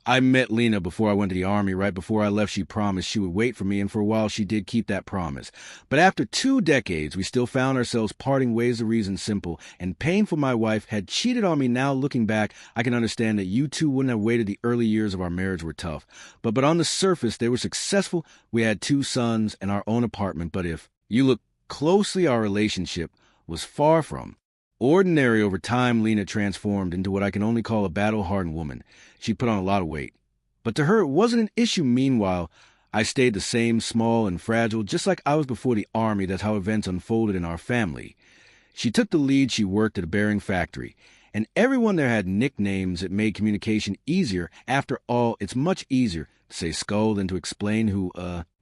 I met Lena before I went to the Army. Right before I left, she promised she would wait for me, and for a while she did keep that promise. But after 2 decades, we still found ourselves parting ways. The reason simple and painful. My wife had cheated on me. Now, looking back, I can understand that you two wouldn't have waited. The early years of our marriage were tough. But on the surface, they were successful. We had 2 sons and our own apartment. But if you look closely, our relationship was far from ordinary. Over time, Lena transformed into what I can only call a battle-hardened woman. She put on a lot of weight. But to her, it wasn't an issue. Meanwhile, I stayed the same, small and fragile, just like I was before the Army. That's how events unfolded in our family. She took the lead. She worked at a bearing factory. And everyone there had nicknames. It made communication easier. After all, it's much easier to say skull than to explain who,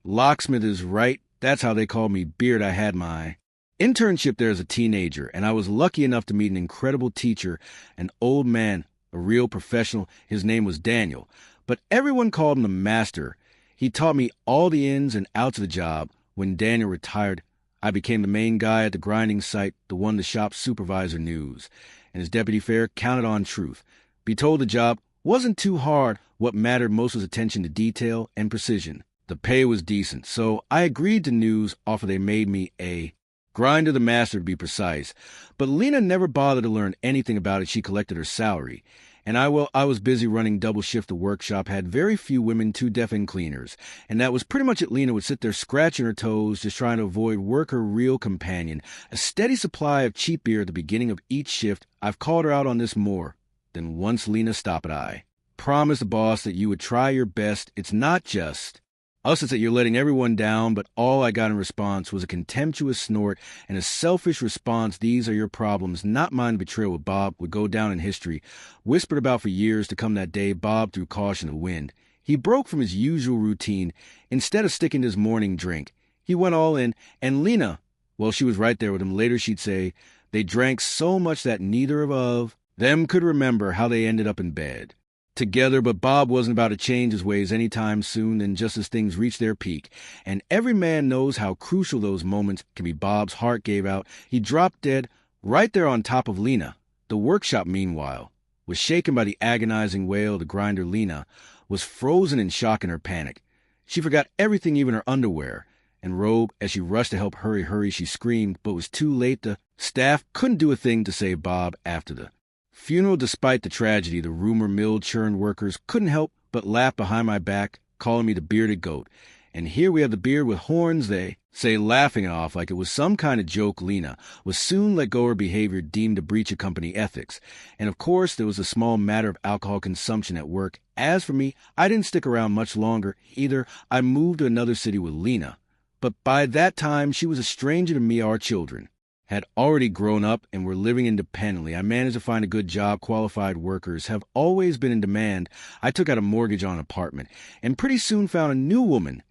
locksmith is right. That's how they called me Beard. I had my internship there as a teenager, and I was lucky enough to meet an incredible teacher, an old man, a real professional. His name was Daniel, but everyone called him the master. He taught me all the ins and outs of the job. When Daniel retired, I became the main guy at the grinding site, the one the shop supervisor news, and his deputy fair counted on truth. Be told the job wasn't too hard. What mattered most was attention to detail and precision. The pay was decent, so I agreed to news offer. They made me a grinder, the master to be precise. But Lena never bothered to learn anything about it. She collected her salary. And I was busy running double shift. The workshop had very few women, 2 deaf-end cleaners. And that was pretty much it. Lena would sit there scratching her toes, just trying to avoid work. Her real companion, a steady supply of cheap beer at the beginning of each shift. I've called her out on this more than once. Lena, stop it. I promised the boss that you would try your best. It's not just us, it's that you're letting everyone down. But all I got in response was a contemptuous snort and a selfish response. These are your problems, not mine. Betrayal with Bob would go down in history, whispered about for years to come. That day, Bob threw caution to the wind. He broke from his usual routine. Instead of sticking to his morning drink, he went all in. And Lena, well, she was right there with him. Later she'd say they drank so much that neither of them could remember how they ended up in bed together. But Bob wasn't about to change his ways anytime soon. And just as things reached their peak, and every man knows how crucial those moments can be, Bob's heart gave out. He dropped dead right there on top of Lena. The workshop, meanwhile, was shaken by the agonizing wail of the grinder. Lena was frozen in shock and her panic. She forgot everything, even her underwear and robe. As she rushed to help, hurry, she screamed, but was too late. The staff couldn't do a thing to save Bob. After the funeral, despite the tragedy, the rumor mill churn workers couldn't help but laugh behind my back, calling me the bearded goat. And here we have the beard with horns, they say, laughing it off like it was some kind of joke. Lena was soon let go. Her behavior deemed a breach of company ethics. And of course, there was a small matter of alcohol consumption at work. As for me, I didn't stick around much longer either. I moved to another city with Lena. But by that time, she was a stranger to me. Our children had already grown up and were living independently. I managed to find a good job. Qualified workers have always been in demand. I took out a mortgage on an apartment and pretty soon found a new woman.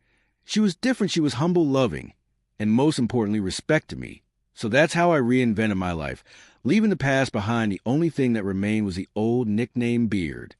She was different. She was humble, loving, and most importantly, respected me. So that's how I reinvented my life. Leaving the past behind, the only thing that remained was the old nickname Beard.